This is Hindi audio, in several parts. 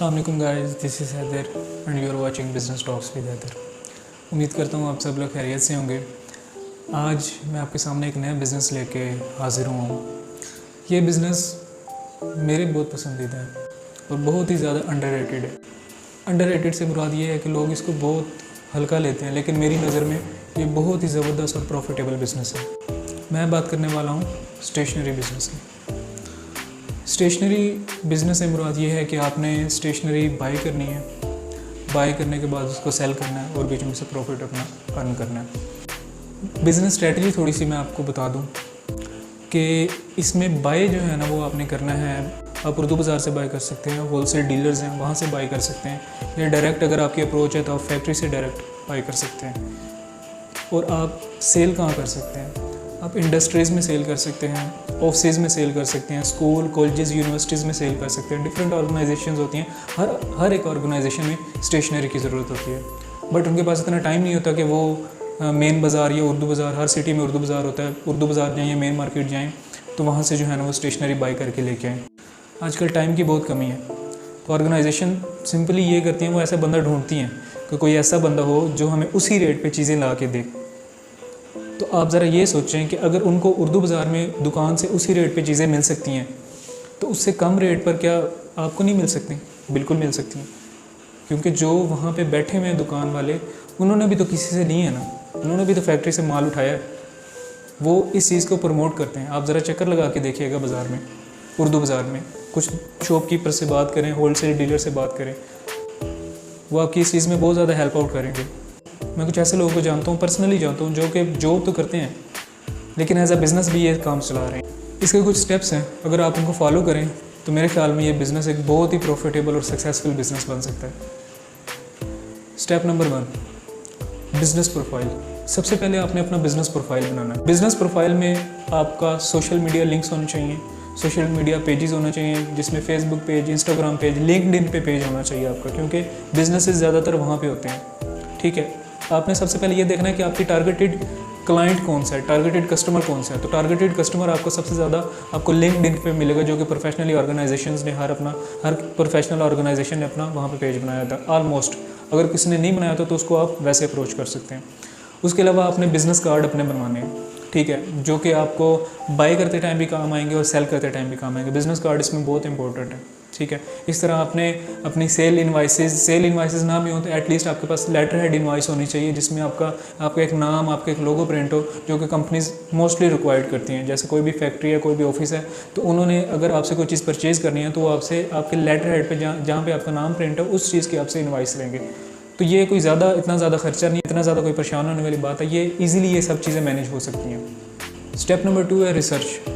अस्सलाम वालेकुम guys, this is Haider and you are watching business talks with Haider. उम्मीद करता हूँ आप सब लोग खैरियत से होंगे। आज मैं आपके सामने एक नया बिज़नेस लेके हाज़िर हुआ हूँ। ये बिज़नेस मेरे बहुत पसंदीदा है और बहुत ही ज़्यादा अंडररेटेड है। अंडररेटेड से मुराद ये है कि लोग इसको बहुत हल्का लेते हैं, लेकिन मेरी नज़र में ये बहुत ही ज़बरदस्त और प्रॉफिटेबल बिज़नेस है। मैं बात करने वाला हूँ स्टेशनरी बिज़नेस की। स्टेशनरी बिज़नेस से मुराद ये है कि आपने स्टेशनरी बाई करनी है, बाई करने के बाद उसको सेल करना है और बीच में से प्रॉफिट अपना अर्न करना है। बिज़नेस स्ट्रेटजी थोड़ी सी मैं आपको बता दूं कि इसमें बाई जो है ना वो आपने करना है। आप उर्दू बाज़ार से बाई कर सकते हैं, होलसेल डीलर्स हैं वहाँ से बाई कर सकते हैं, या डायरेक्ट अगर आपकी अप्रोच है तो आप फैक्ट्री से डायरेक्ट बाई कर सकते हैं। और आप सेल कहाँ कर सकते हैं? आप इंडस्ट्रीज़ में सेल कर सकते हैं, ऑफिस में सेल कर सकते हैं, स्कूल कॉलेजेस यूनिवर्सिटीज़ में सेल कर सकते हैं। डिफरेंट ऑर्गेनाइजेशंस होती हैं, हर एक ऑर्गेनाइजेशन में स्टेशनरी की ज़रूरत होती है, बट उनके पास इतना टाइम नहीं होता कि वो मेन बाज़ार या उर्दू बाज़ार, हर सिटी में उर्दू बाज़ार होता है, उर्दू बाज़ार जाएँ या मेन मार्केट जाएँ तो वहाँ से जो है ना वो स्टेशनरी बाई करके लेके आएँ। आजकल टाइम की बहुत कमी है, तो ऑर्गेनाइजेशन सिंपली ये करती हैं, वो ऐसा बंदा ढूंढती हैं कि कोई ऐसा बंदा हो जो हमें उसी रेट पे चीज़ें ला के दे। तो आप ज़रा ये सोचें कि अगर उनको उर्दू बाज़ार में दुकान से उसी रेट पे चीज़ें मिल सकती हैं तो उससे कम रेट पर क्या आपको नहीं मिल सकती? बिल्कुल मिल सकती हैं, क्योंकि जो वहाँ पे बैठे हुए हैं दुकान वाले, उन्होंने भी तो किसी से ली है ना, उन्होंने भी तो फैक्ट्री से माल उठाया है, वो इस चीज़ को प्रमोट करते हैं। आप ज़रा चक्कर लगा के देखिएगा बाज़ार में, उर्दू बाज़ार में कुछ शॉपकीपर से बात करें, होलसेल डीलर से बात करें, वो आपकी इस चीज़ में बहुत ज़्यादा हेल्प आउट करेंगे। मैं कुछ ऐसे लोगों को जानता हूँ, पर्सनली जानता हूँ, जो कि जॉब तो करते हैं लेकिन एज अ बिज़नेस भी ये काम चला रहे हैं। इसके कुछ स्टेप्स हैं, अगर आप उनको फॉलो करें तो मेरे ख्याल में ये बिज़नेस एक बहुत ही प्रॉफिटेबल और सक्सेसफुल बिज़नेस बन सकता है। Step number 1, business profile. सबसे पहले आपने अपना बिज़नेस प्रोफाइल बनाना है। बिज़नेस प्रोफाइल में आपका सोशल मीडिया लिंक्स होने चाहिए, सोशल मीडिया पेजेस होना चाहिए, जिसमें Facebook page, Instagram page, LinkedIn पे पेज होना चाहिए आपका, क्योंकि बिजनेसेस ज़्यादातर वहाँ पे होते हैं। ठीक है, आपने सबसे पहले ये देखना है कि आपकी टारगेटेड क्लाइंट कौन सा है, टारगेटेड कस्टमर कौन सा है। तो टारगेटेड कस्टमर आपको सबसे ज़्यादा आपको लिंक्डइन पे मिलेगा, जो कि प्रोफेशनली ऑर्गेनाइजेशंस ने हर प्रोफेशनल ऑर्गेनाइजेशन ने अपना वहाँ पे पेज बनाया था ऑलमोस्ट। अगर किसी ने नहीं बनाया था तो उसको आप वैसे अप्रोच कर सकते हैं। उसके अलावा आपने बिज़नेस कार्ड अपने बनवाने हैं, ठीक है, जो कि आपको बाई करते टाइम भी काम आएंगे और सेल करते टाइम भी काम आएंगे। बिज़नेस कार्ड इसमें बहुत इंपॉर्टेंट है, ठीक है। इस तरह आपने अपनी सेल इन्वाइसेस ना भी हो तो एटलीस्ट आपके पास लेटर हेड इन्वाइस होनी चाहिए, जिसमें आपका एक नाम, आपका एक लोगो प्रिंट हो, जो कि कंपनीज मोस्टली रिक्वायर्ड करती हैं। जैसे कोई भी फैक्ट्री है, कोई भी ऑफिस है, तो उन्होंने अगर आपसे कोई चीज़ परचेज़ करनी है तो वो आपसे आपके लेटर हेड पर जहाँ पे आपका नाम प्रिंट है उस चीज़ की आपसे इन्वाइस लेंगे। तो ये कोई इतना ज़्यादा खर्चा नहीं, इतना ज़्यादा कोई परेशान होने वाली बात है, ये ईजिली ये सब चीज़ें मैनेज हो सकती हैं। स्टेप नंबर 2 है रिसर्च।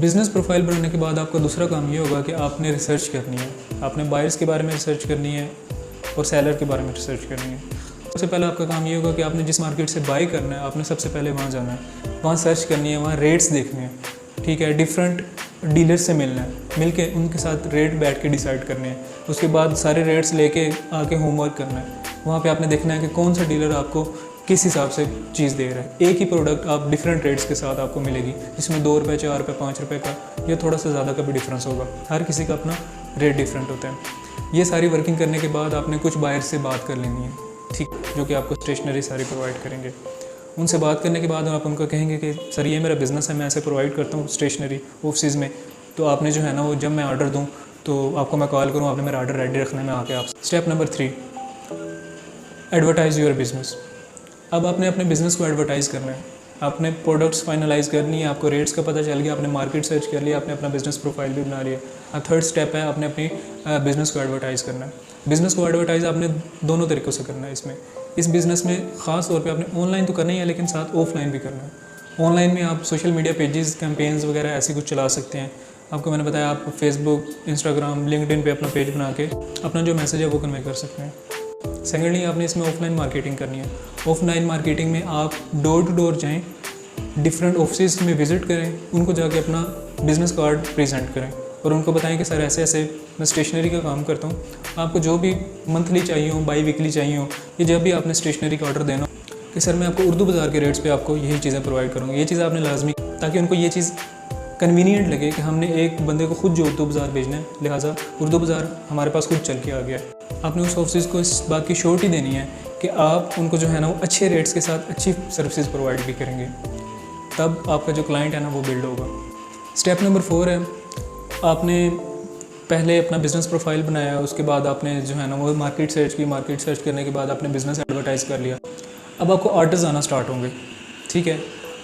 बिज़नेस प्रोफाइल बनाने के बाद आपका दूसरा काम ये होगा कि आपने रिसर्च करनी है। आपने बायर्स के बारे में रिसर्च करनी है और सेलर के बारे में रिसर्च करनी है। सबसे पहले आपका काम ये होगा कि आपने जिस मार्केट से बाई करना है, आपने सबसे पहले वहाँ जाना है, वहाँ सर्च करनी है, वहाँ रेट्स देखने हैं, ठीक है। डिफरेंट डीलर से मिलना है, मिल के उनके साथ रेट बैठ के डिसाइड करने हैं। उसके बाद सारे रेट्स लेके आके होमवर्क करना है। वहाँ पे आपने देखना है कि कौन सा डीलर आपको किस हिसाब से चीज़ दे रहा है। एक ही प्रोडक्ट आप डिफरेंट रेट्स के साथ आपको मिलेगी, जिसमें 2 रुपये, 4 रुपये, 5 रुपये का या थोड़ा सा ज़्यादा का भी डिफरेंस होगा। हर किसी का अपना रेट डिफरेंट होता है। ये सारी वर्किंग करने के बाद आपने कुछ बायर से बात कर लेनी है, ठीक, जो कि आपको स्टेशनरी सारी प्रोवाइड करेंगे। उनसे बात करने के बाद आप उनको कहेंगे कि सर ये मेरा बिज़नेस है, मैं ऐसे प्रोवाइड करता हूँ स्टेशनरी ऑफिस में, तो आपने जो है ना वो जब मैं ऑर्डर दूँ तो आपको मैं कॉल करूँ, आपने मेरा ऑर्डर रेडी रखना है, मैं आके आप। Step number 3, advertise your business. अब आपने अपने बिज़नेस को एडवर्टाइज़ करना है, आपने प्रोडक्ट्स फाइनलाइज़ करनी है, आपको रेट्स का पता चल गया, आपने मार्केट सर्च कर लिया, आपने अपना बिज़नेस प्रोफाइल भी बना लिया। अब थर्ड स्टेप है आपने अपनी बिज़नेस को एडवर्टाइज़ करना है। बिज़नेस को एडवर्टाइज़ आपने दोनों तरीक़ों से करना है। इस बिज़नेस में ख़ास तौर पे आपने ऑनलाइन तो करना ही है, लेकिन साथ ऑफलाइन भी करना है। ऑनलाइन में आप सोशल मीडिया पेजेस, कैंपेन्स वगैरह ऐसे कुछ चला सकते हैं। आपको मैंने बताया, आप फेसबुक, इंस्टाग्राम, लिंक्डइन पे अपना पेज बना के अपना जो मैसेज है वो कन्वे कर सकते हैं। सेकेंडली आपने इसमें ऑफलाइन मार्केटिंग करनी है। ऑफलाइन मार्केटिंग में आप डोर टू डोर जाएँ, डिफरेंट ऑफिस में विज़िट करें, उनको जाके अपना बिज़नेस कार्ड प्रेजेंट करें और उनको बताएं कि सर ऐसे ऐसे मैं स्टेशनरी का काम करता हूँ, आपको जो भी मंथली चाहिए हो, बाई वीकली चाहिए हो, ये जब भी आपने स्टेशनरी का ऑर्डर देना हो कि सर मैं आपको उर्दू बाज़ार के रेट्स पे आपको यही चीज़ें प्रोवाइड करूँगी। ये चीज़ आपने लाजमी, ताकि उनको ये चीज़ कन्वीनियंट लगे कि हमने एक बंदे को खुद जो उर्दू बाज़ार भेजना है, लिहाजा उर्दू बाज़ार हमारे पास खुद चल के आ गया है। आपने उस ऑफिस को इस बात की श्योरिटी देनी है कि आप उनको जो है ना वो अच्छे रेट्स के साथ अच्छी सर्विसेज प्रोवाइड भी करेंगे, तब आपका जो क्लाइंट है ना वो बिल्ड होगा। स्टेप नंबर 4 है, आपने पहले अपना बिज़नेस प्रोफाइल बनाया, उसके बाद आपने जो है ना वो मार्केट सर्च की, मार्केट सर्च करने के बाद आपने बिज़नेस एडवर्टाइज़ कर लिया। अब आपको ऑर्डर्स आना स्टार्ट होंगे, ठीक है।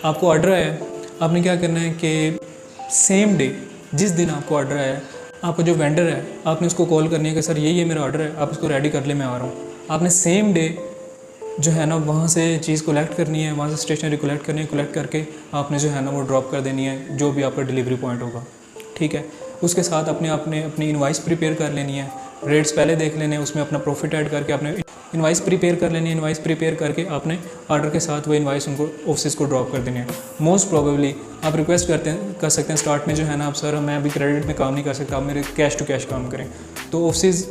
आपको ऑर्डर आया, आपने क्या करना है कि सेम डे, जिस दिन आपको ऑर्डर आया, आपका जो वेंडर है आपने उसको कॉल करनी है कि सर ये मेरा ऑर्डर है, आप इसको रेडी कर ले, मैं आ रहा हूँ। आपने सेम डे जो है ना वहाँ से चीज़ कलेक्ट करनी है, वहाँ से स्टेशनरी कलेक्ट करनी है, कलेक्ट करके आपने जो है ना वो ड्रॉप कर देनी है जो भी आपका डिलीवरी पॉइंट होगा, ठीक है। उसके साथ आपने अपनी इनवाइस प्रिपेयर कर लेनी है, रेट्स पहले देख लेने हैं, उसमें अपना प्रॉफिट ऐड करके आपने इनवाइस प्रिपेयर कर लेनी है। इनवाइस प्रिपेयर करके आपने ऑर्डर के साथ वो इनवाइस उनको ऑफिस को ड्रॉप कर देनी है। मोस्ट प्रोबेबली आप रिक्वेस्ट कर सकते हैं स्टार्ट में जो है ना, आप सर मैं अभी क्रेडिट में काम नहीं कर सकता, आप मेरे कैश टू कैश काम करें। तो ऑफिस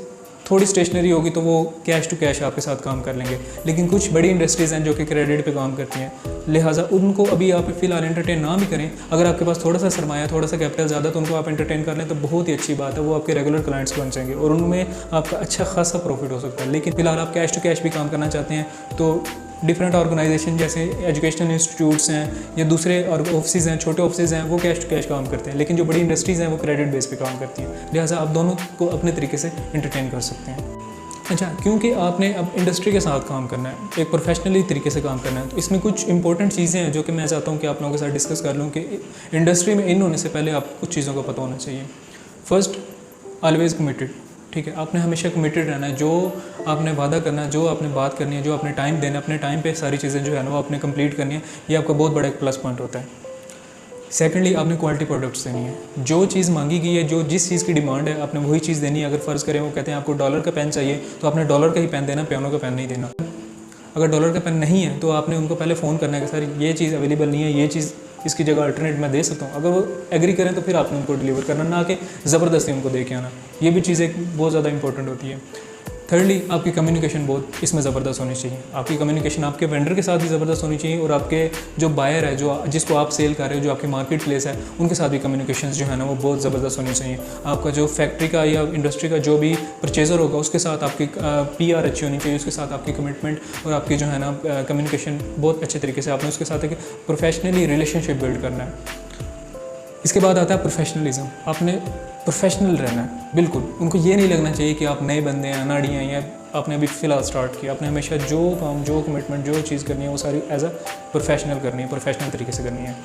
थोड़ी स्टेशनरी होगी तो वो कैश टू कैश आपके साथ काम कर लेंगे, लेकिन कुछ बड़ी इंडस्ट्रीज़ हैं जो कि क्रेडिट पे काम करती हैं, लिहाजा उनको अभी आप फ़िलहाल एंटरटेन ना भी करें। अगर आपके पास थोड़ा सा सरमाया, थोड़ा सा कैपिटल ज़्यादा, तो उनको आप एंटरटेन कर लें तो बहुत ही अच्छी बात है, वो आपके रेगुलर क्लाइंट्स बन जाएंगे और उनमें आपका अच्छा खासा प्रॉफिट हो सकता है। लेकिन फ़िलहाल आप कैश टू कैश भी काम करना चाहते हैं तो डिफरेंट ऑर्गेनाइजेशन जैसे एजुकेशनल इंस्टीट्यूट्स हैं या दूसरे और ऑफिस हैं, छोटे ऑफिस हैं, वो कैश टू कैश काम करते हैं, लेकिन जो बड़ी इंडस्ट्रीज़ हैं वो क्रेडिट बेस पे काम करती हैं। लिहाजा आप दोनों को अपने तरीके से एंटरटेन कर सकते हैं। अच्छा, क्योंकि आपने अब इंडस्ट्री के साथ काम करना है, एक प्रोफेशनली तरीके से काम करना है, तो इसमें कुछ इंपॉर्टेंट चीज़ें हैं जो कि मैं चाहता हूँ कि आप लोगों के साथ डिस्कस कर लूँ कि इंडस्ट्री में इन होने से पहले आपको कुछ चीज़ों का पता होना चाहिए। फर्स्ट, ऑलवेज़ कमिटेड, ठीक है। आपने हमेशा कमिटेड रहना है, जो आपने वादा करना है, जो आपने बात करनी है, जो आपने टाइम देना है, अपने टाइम पे सारी चीज़ें जो है ना वो आपने कंप्लीट करनी है, ये आपका बहुत बड़ा एक प्लस पॉइंट होता है। सेकेंडली, आपने क्वालिटी प्रोडक्ट्स देनी है, जो चीज़ मांगी गई है, जो जिस चीज़ की डिमांड है आपने वही चीज़ देनी है। अगर फ़र्ज़ करें वो कहते हैं आपको डॉलर का पेन चाहिए तो आपने डॉलर का ही पेन देना, पियानो का पेन नहीं देना। अगर डॉलर का पेन नहीं है तो आपने उनको पहले फ़ोन करना है कि सर ये चीज़ अवेलेबल नहीं है, ये चीज़ इसकी जगह अल्टरनेट मैं दे सकता हूँ। अगर वो एग्री करें तो फिर आपने उनको डिलीवर करना, ना कि ज़बरदस्ती उनको दे के आना। ये भी चीज़ एक बहुत ज़्यादा इंपॉर्टेंट होती है। थर्डली, आपकी कम्युनिकेशन बहुत इसमें ज़बरदस्त होनी चाहिए। आपकी कम्युनिकेशन आपके वेंडर के साथ भी ज़बरदस्त होनी चाहिए और आपके जो बायर है, जो जिसको आप सेल कर रहे हो, जो आपकी मार्केट प्लेस है, उनके साथ भी कम्युनिकेशन जो है ना वो बहुत ज़बरदस्त होनी चाहिए। आपका जो फैक्ट्री का या इंडस्ट्री का जो भी परचेज़र होगा उसके साथ आपकी PR अच्छी होनी चाहिए, उसके साथ आपकी कमिटमेंट और आपकी जो है ना कम्युनिकेशन बहुत अच्छे तरीके से आपने उसके साथ एक प्रोफेशनली रिलेशनशिप बिल्ड करना है। इसके बाद आता है प्रोफेशनलिज्म। आपने प्रोफेशनल रहना है, बिल्कुल। उनको ये नहीं लगना चाहिए कि आप नए बंदे हैं, अनाड़ी हैं, या आपने अभी फ़िलहाल स्टार्ट किया। आपने हमेशा जो काम, जो कमिटमेंट, जो चीज़ करनी है वो सारी एज अ प्रोफेशनल करनी है, प्रोफेशनल तरीके से करनी है,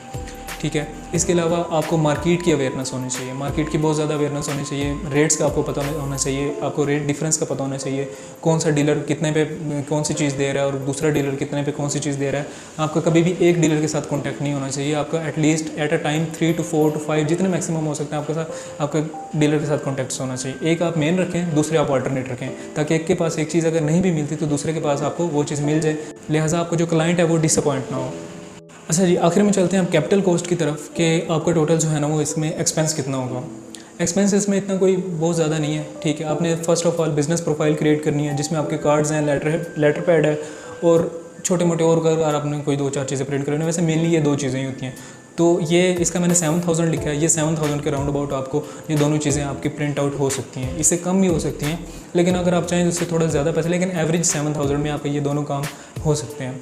ठीक है। इसके अलावा आपको मार्केट की अवेयरनेस होनी चाहिए, मार्केट की बहुत ज़्यादा अवेयरनेस होनी चाहिए। रेट्स का आपको पता होना चाहिए, आपको रेट डिफरेंस का पता होना चाहिए, कौन सा डीलर कितने पे कौन सी चीज़ दे रहा है और दूसरा डीलर कितने पे कौन सी चीज़ दे रहा है। आपका कभी भी एक डीलर के साथ कॉन्टैक्ट नहीं होना चाहिए। आपका at least at a time 3 to 4 to 5 जितने मैक्सिमम हो सकते हैं आपके साथ, आपका डीलर के साथ कॉन्टैक्ट होना चाहिए। एक आप मेन रखें, दूसरे आप अल्टरनेट रखें, ताकि एक के पास एक चीज़ अगर नहीं भी मिलती तो दूसरे के पास आपको वो चीज़ मिल जाए, लिहाजा आपको जो क्लाइंट है वो डिसअपॉइंट ना हो। अच्छा जी, आखिर में चलते हैं हम कैपिटल कॉस्ट की तरफ कि आपका टोटल जो है ना वो इसमें एक्सपेंस कितना होगा। एक्सपेंसेस में इतना कोई बहुत ज़्यादा नहीं है, ठीक है। आपने first of all business profile create करनी है जिसमें आपके कार्ड्स हैं, लेटर पैड है और छोटे मोटे और अगर आपने कोई 2-4 चीज़ें प्रिंट करनी है। वैसे मेनली ये 2 चीज़ें ही होती हैं। तो ये इसका मैंने 7000 लिखा है, ये 7000 के राउंड अबाउट आपको ये दोनों चीज़ें आपकी प्रिंट आउट हो सकती हैं। इससे कम भी हो सकती हैं, लेकिन अगर आप चाहें तो इससे थोड़ा ज़्यादा पैसे, लेकिन एवरेज 7000 में आपके ये दोनों काम हो सकते हैं।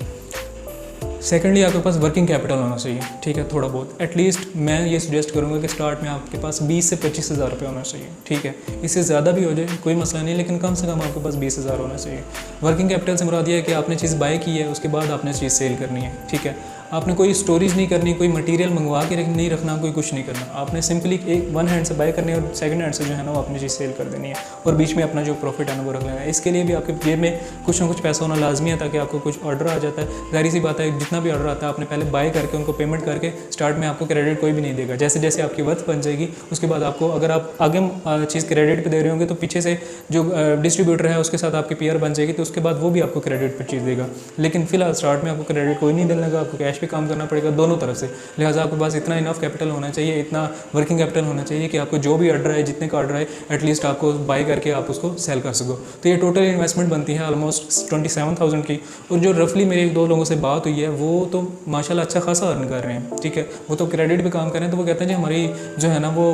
सेकेंडली, आपके पास वर्किंग कैपिटल होना चाहिए, ठीक है, थोड़ा बहुत। एटलीस्ट मैं ये सजेस्ट करूँगा कि स्टार्ट में आपके पास 20 से 25 हज़ार रुपये होना चाहिए, ठीक है। इससे ज़्यादा भी हो जाए कोई मसला नहीं, लेकिन कम से कम आपके पास 20 हज़ार होना चाहिए। वर्किंग कैपिटल से मुराद ये है कि आपने चीज़ बाय की है, उसके बाद आपने चीज़ सेल करनी है, ठीक है। आपने कोई स्टोरेज नहीं करनी, कोई मटेरियल मंगवा के नहीं रखना, कोई कुछ नहीं करना। आपने सिंपली एक वन हैंड से बाय करनी है और सेकंड हैंड से जो है ना वो अपनी चीज़ सेल कर देनी है और बीच में अपना जो प्रॉफिट है ना वो रख लेना है। इसके लिए भी आपके जेब में कुछ ना कुछ पैसा होना लाजमी है, ताकि आपको कुछ ऑर्डर आ जाता है। जाहिर सी बात है, जितना भी ऑर्डर आता है आपने पहले बाय करके उनको पेमेंट करके, स्टार्ट में आपको क्रेडिट कोई भी नहीं देगा। जैसे जैसे आपकी वर्थ बन जाएगी उसके बाद आपको, अगर आप आगे चीज़ क्रेडिट पे दे रहे होंगे तो पीछे से जो डिस्ट्रीब्यूटर है उसके साथ आपकी PR बन जाएगी, तो उसके बाद वो भी आपको क्रेडिट पर चीज़ देगा। लेकिन फिलहाल स्टार्ट में आपको क्रेडिट कोई नहीं देने लगा, आपको कैश पे काम करना पड़ेगा दोनों तरफ से। लिहाजा आपके पास इतना इनफ कैपिटल होना चाहिए, इतना वर्किंग कैपिटल होना चाहिए कि आपको जो भी ऑर्डर है, जितने का ऑर्डर है, एटलीस्ट आपको बाय करके आप उसको सेल कर सको। तो ये टोटल इन्वेस्टमेंट बनती है ऑलमोस्ट 27,000 की। और जो रफली मेरे 1-2 लोगों से बात हुई है वो तो माशाल्लाह अच्छा खासा अर्न कर रहे हैं, ठीक है। वो तो क्रेडिट पे काम कर रहे हैं, तो वो कहते हैं जी हमारी जो है ना वो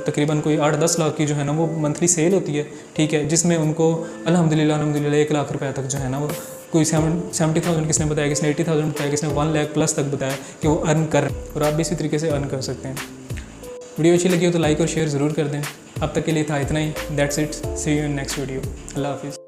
तकरीबन कोई 8-10 लाख की जो है ना वो मंथली सेल होती है, ठीक है, जिसमें उनको अल्हम्दुलिल्लाह 1 लाख रुपए तक जो है ना वो कोई 70,000 किसने बताया, किसने 80,000 बताया, किसने 1 लाख प्लस तक बताया कि वो अर्न कर रहे हैं। और आप भी इसी तरीके से अर्न कर सकते हैं। वीडियो अच्छी लगी हो तो लाइक और शेयर ज़रूर कर दें। अब तक के लिए था इतना ही। That's it, see you in next video. अल्लाह हाफिज़।